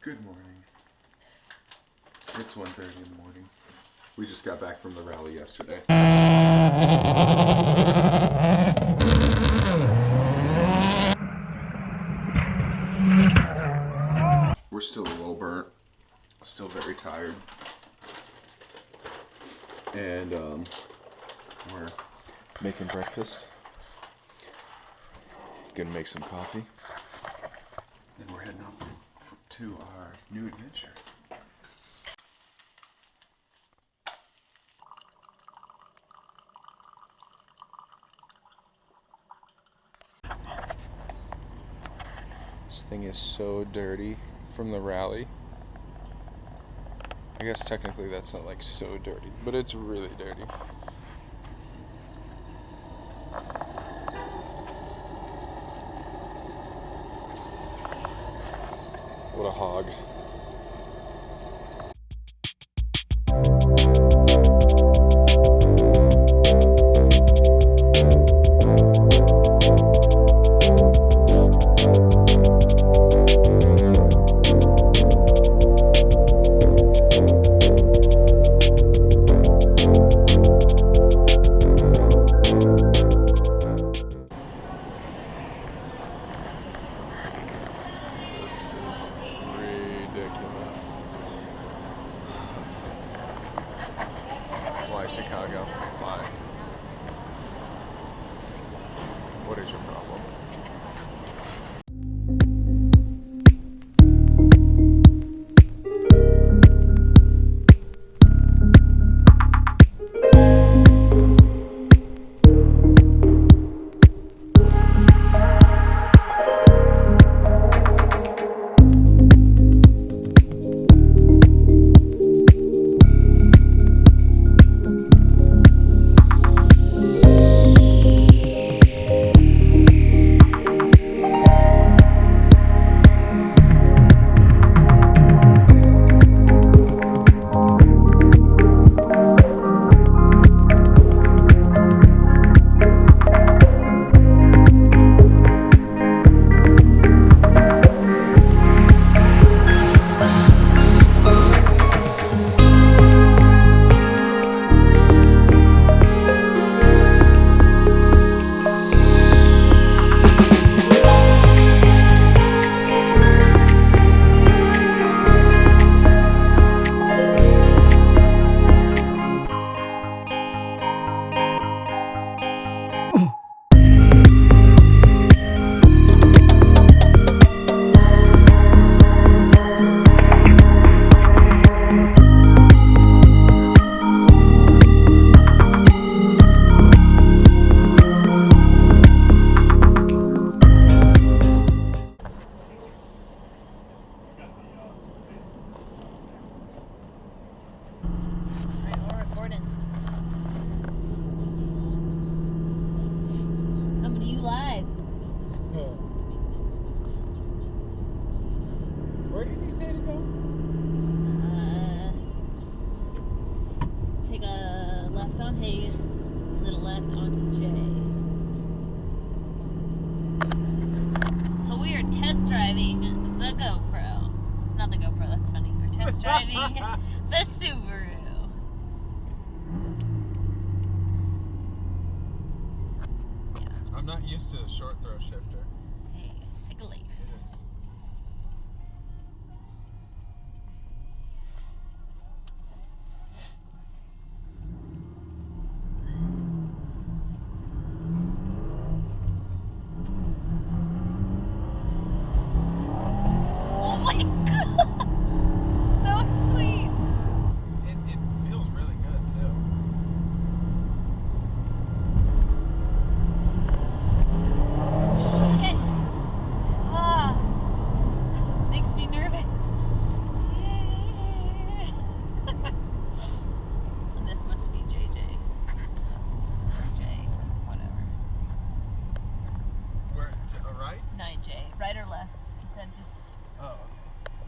Good morning. It's 1:30 in the morning. We just got back from the rally yesterday. We're still a little burnt, still very tired. And we're making breakfast. Gonna make some coffee. Then we're heading off to our new adventure. This thing is so dirty from the rally. I guess technically that's not like so dirty, but it's really dirty. What a hog. This is ridiculous. Why Chicago? Why? What is your problem? Where did you say to go? Take a left on Hayes, then a left onto J. So we are test driving the GoPro. Not the GoPro, that's funny. We're test driving the Subaru. Yeah. I'm not used to a short throw shifter. Hey, let's take a leaf. It is. Oh my gosh! That was sweet. It feels really good too. Shit. Ah. Makes me nervous. And this must be JJ. Or J. Whatever. Where to a right? 9J. Right or left? He said just... Oh, okay.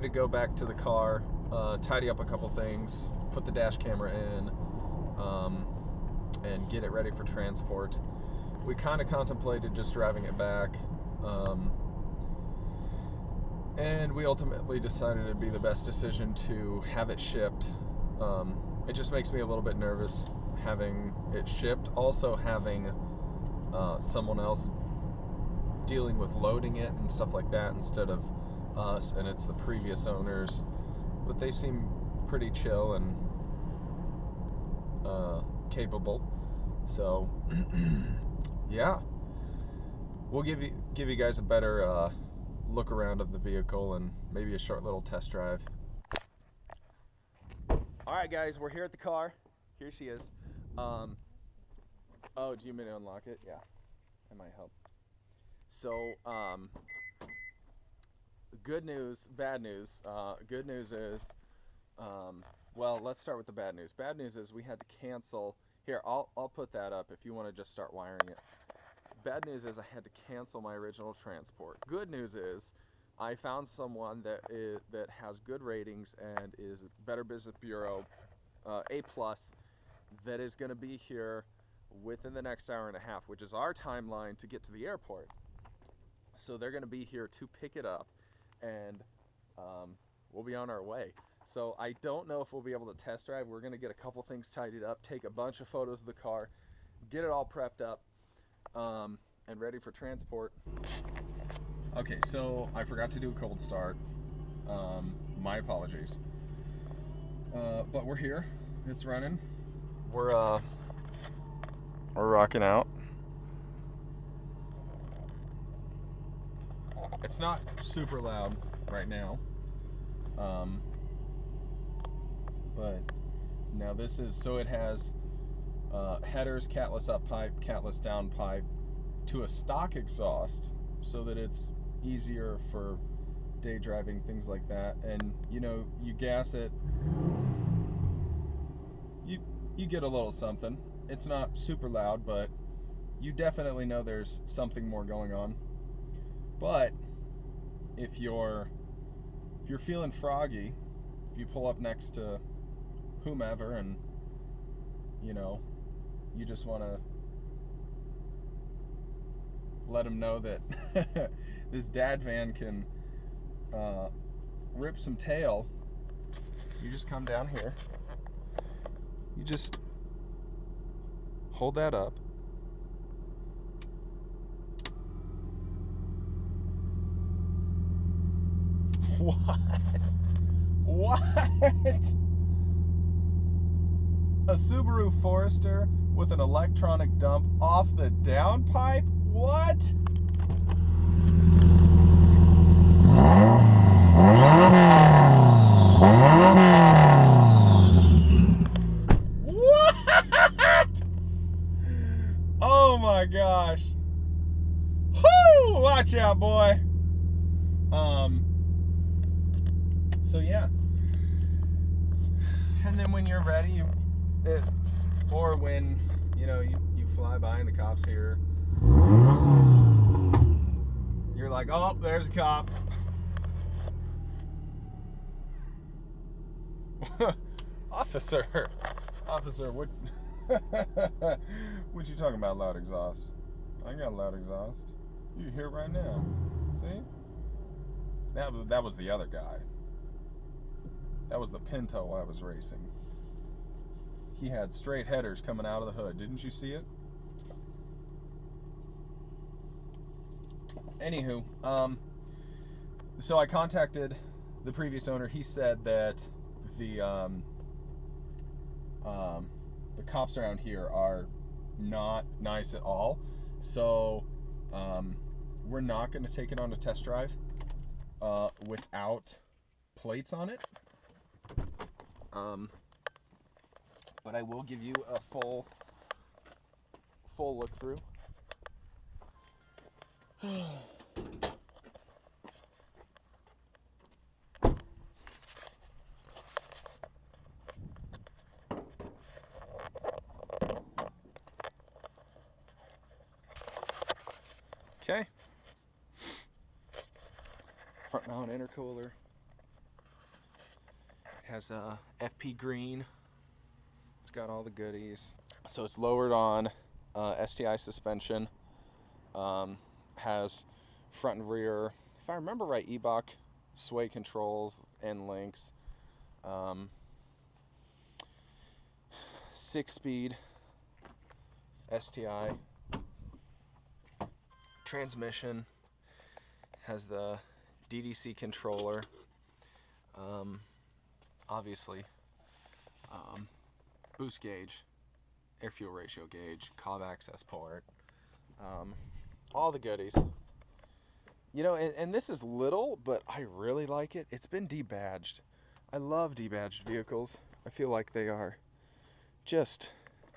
to go back to the car, tidy up a couple things, put the dash camera in, and get it ready for transport. We kind of contemplated just driving it back, and we ultimately decided it'd be the best decision to have it shipped. It just makes me a little bit nervous having it shipped, also having someone else dealing with loading it and stuff like that instead of us, and it's the previous owners, but they seem pretty chill and capable. So yeah, we'll give you guys a better look around of the vehicle and maybe a short little test drive. All right, guys, we're here at the car. Here she is. Oh, do you mean to unlock it? Yeah, that might help. So, good news, bad news. Good news is, well, let's start with the bad news. Bad news is we had to cancel. Here, I'll put that up if you want to just start wiring it. Bad news is I had to cancel my original transport. Good news is I found someone that has good ratings and is Better Business Bureau A+, that is going to be here within the next hour and a half, which is our timeline to get to the airport. So they're going to be here to pick it up, and we'll be on our way. So I don't know if we'll be able to test drive. We're going to get a couple things tidied up, take a bunch of photos of the car, get it all prepped up, and ready for transport. Okay, so I forgot to do a cold start. My apologies. But we're here. It's running. We're rocking out. It's not super loud right now. But now this is, so it has headers, catless up pipe, catless down pipe to a stock exhaust so that it's easier for day driving, things like that. And you know, you gas it, you get a little something. It's not super loud, but you definitely know there's something more going on. But if you're feeling froggy, if you pull up next to whomever and you know, you just want to let them know that this dad van can rip some tail, you just come down here, you just hold that up, what? A Subaru Forester with an electronic dump off the downpipe? What? What? Oh my gosh. Whoo! Watch out, boy. So yeah. And then when you're ready, or when, you know, you fly by and the cop's here, you're like, oh, there's a cop. Officer, what what you talking about, loud exhaust? I ain't got loud exhaust. You can hear it right now. See? That was the other guy. That was the Pinto I was racing. He had straight headers coming out of the hood. Didn't you see it? Anywho, so I contacted the previous owner. He said that the cops around here are not nice at all. So we're not going to take it on a test drive without plates on it. But I will give you a full look through. Okay. Front mount intercooler. has a FP green. It's got all the goodies. So it's lowered on STI suspension. Has front and rear, if I remember right, Ebach sway controls and links. 6-speed STI. Transmission has the DDC controller. Obviously, boost gauge, air fuel ratio gauge, cob access port, all the goodies. You know, and this is little, but I really like it. It's been debadged. I love debadged vehicles. I feel like they are just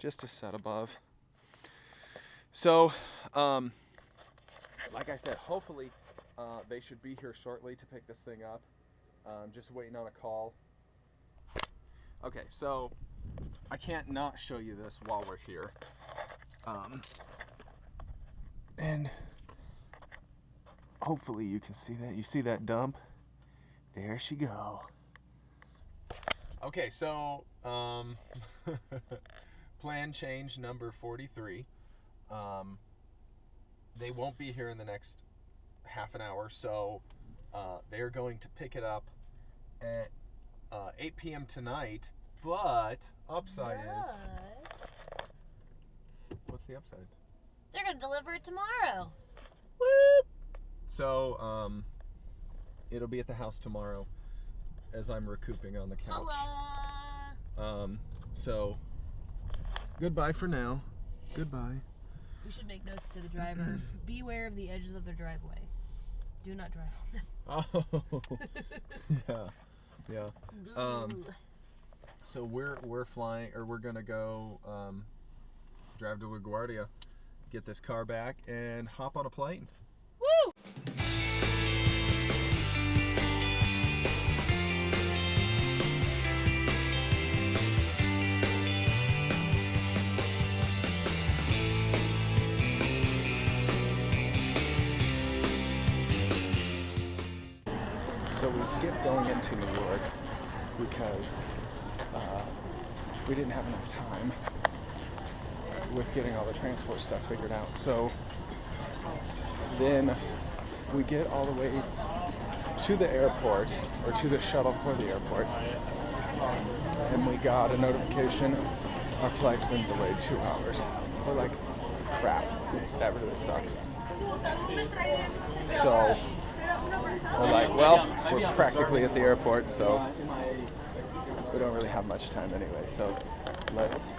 a set above. So, like I said, hopefully they should be here shortly to pick this thing up. Just waiting on a call. Okay, so I can't not show you this while we're here. And hopefully you can see that. You see that dump? There she go. Okay, so plan change number 43. They won't be here in the next half an hour, so they're going to pick it up at 8 p.m. tonight. But upside is, what's the upside? They're gonna deliver it tomorrow. Whoop! So it'll be at the house tomorrow as I'm recouping on the couch. Hello. So goodbye for now. Goodbye. We should make notes to the driver. Beware of the edges of their driveway. Do not drive on them. Oh. Yeah. So we're flying, or we're gonna go drive to LaGuardia, get this car back, and hop on a plane. Woo! So we skipped going into New York because we didn't have enough time with getting all the transport stuff figured out. So then we get all the way to the airport, or to the shuttle for the airport, and we got a notification our flight's been delayed 2 hours. We're like, crap, that really sucks. So we're like, well, we're practically at the airport, so we don't really have much time anyway, so let's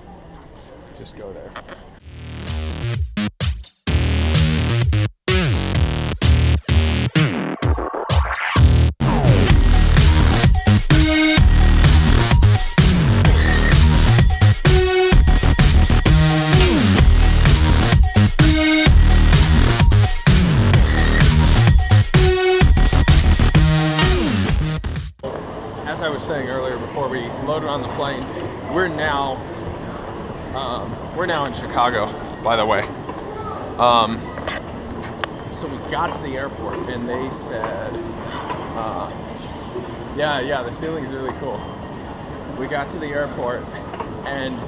just go there. As I was saying earlier, before we loaded on the plane, we're now in Chicago, by the way. So we got to the airport and they said, yeah, the ceiling is really cool. We got to the airport and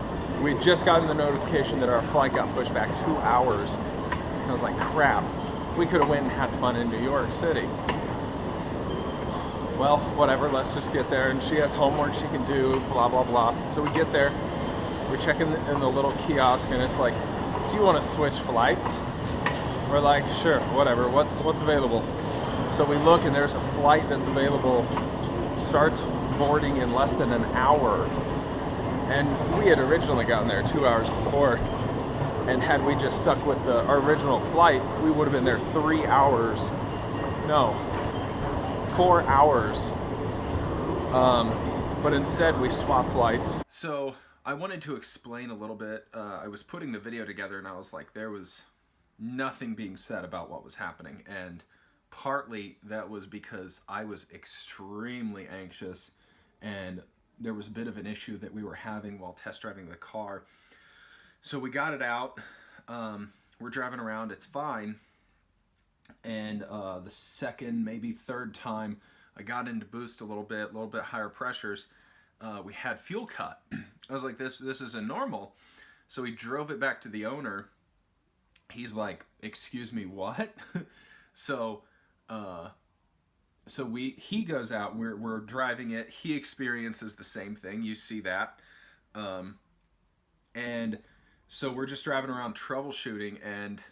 we just gotten the notification that our flight got pushed back 2 hours. And I was like, crap, we could have went and had fun in New York City. Well, whatever, let's just get there. And she has homework she can do, blah, blah, blah. So we get there, we check in the little kiosk, and it's like, do you want to switch flights? We're like, sure, whatever, what's available? So we look, and there's a flight that's available, starts boarding in less than an hour. And we had originally gotten there 2 hours before. And had we just stuck with our original flight, we would have been there 3 hours. No. 4 hours, but instead we swapped flights. So I wanted to explain a little bit. I was putting the video together and I was like, there was nothing being said about what was happening, and partly that was because I was extremely anxious and there was a bit of an issue that we were having while test driving the car. So we got it out, we're driving around, it's fine. And the second, maybe third time, I got into boost a little bit higher pressures. we had fuel cut. I was like, this isn't normal. So we drove it back to the owner. He's like, excuse me, what? So he goes out, we're driving it. He experiences the same thing. You see that. And so we're just driving around troubleshooting, and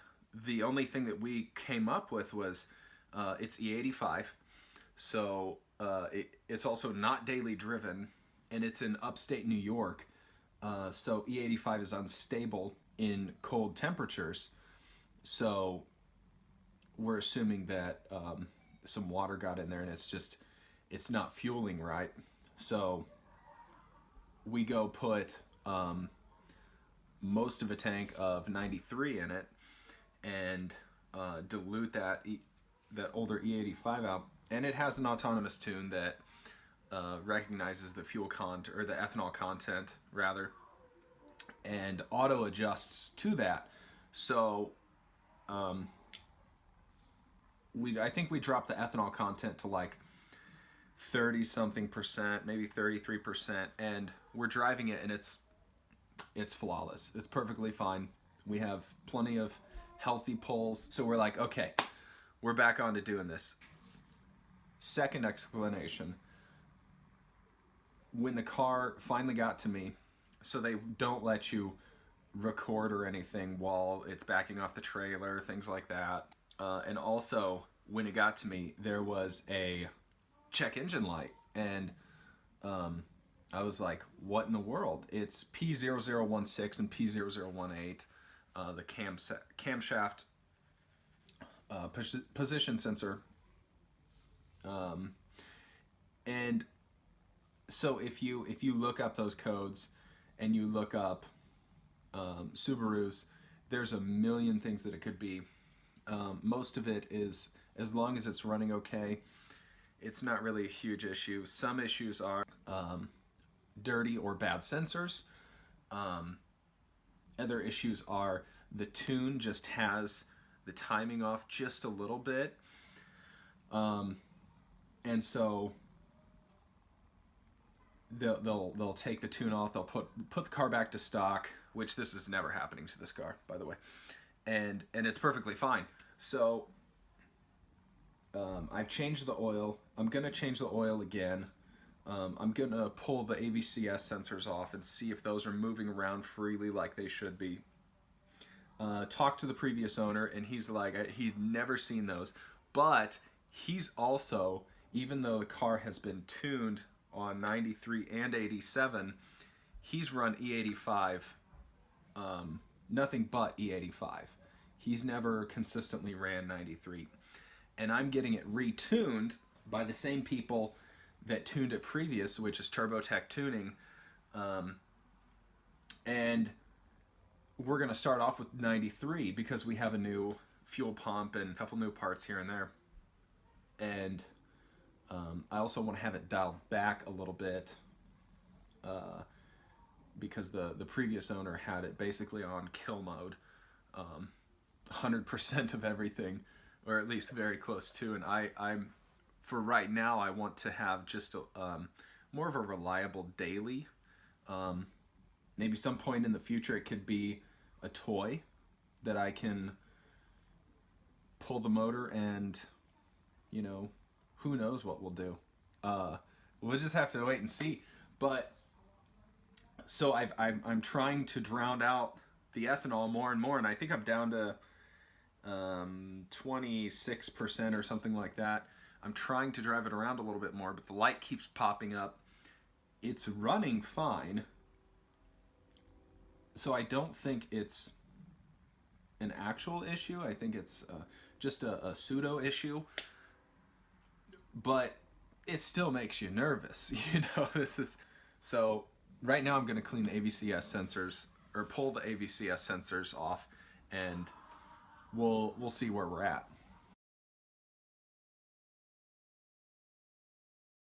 the only thing that we came up with was it's E85. So it's also not daily driven, and it's in upstate New York. So E85 is unstable in cold temperatures. So we're assuming that some water got in there, and it's not fueling right. So we go put most of a tank of 93 in it and dilute that older E85 out. And it has an autonomous tune that recognizes the fuel content, or the ethanol content rather, and auto adjusts to that. So I think we dropped the ethanol content to like 30 something percent, maybe 33%, and we're driving it, and it's flawless. It's perfectly fine. We have plenty of healthy pulls, so we're like, okay, we're back on to doing this. Second explanation: when the car finally got to me, so they don't let you record or anything while it's backing off the trailer, things like that. And also, when it got to me, there was a check engine light, and I was like, what in the world? It's P0016 and P0018, the camshaft position sensor. And so if you look up those codes and you look up Subarus, there's a million things that it could be. Most of it is, as long as it's running okay, it's not really a huge issue. Some issues are dirty or bad sensors. Other issues are the tune just has the timing off just a little bit. And so they'll take the tune off, they'll put the car back to stock, which this is never happening to this car, by the way. And it's perfectly fine. So I've changed the oil. I'm going to change the oil again. I'm going to pull the AVCS sensors off and see if those are moving around freely like they should be. Talked to the previous owner, and he's like, he'd never seen those. But he's also, even though the car has been tuned on 93 and 87, he's run E85, nothing but E85. He's never consistently ran 93. And I'm getting it retuned by the same people that tuned it previous, which is TurboTech Tuning. And we're going to start off with 93 because we have a new fuel pump and a couple new parts here and there. And I also want to have it dialed back a little bit because the previous owner had it basically on kill mode, 100% of everything, or at least very close to. And I'm for right now, I want to have just more of a reliable daily. Maybe some point in the future it could be a toy that I can pull the motor, and you know, who knows what we'll do. We'll just have to wait and see. But so I'm trying to drown out the ethanol more and more, and I think I'm down to 26% or something like that. I'm trying to drive it around a little bit more, but the light keeps popping up. It's running fine. So I don't think it's an actual issue. I think it's just a pseudo issue. But it still makes you nervous. You know, so right now I'm going to clean the AVCS sensors, or pull the AVCS sensors off, and we'll see where we're at.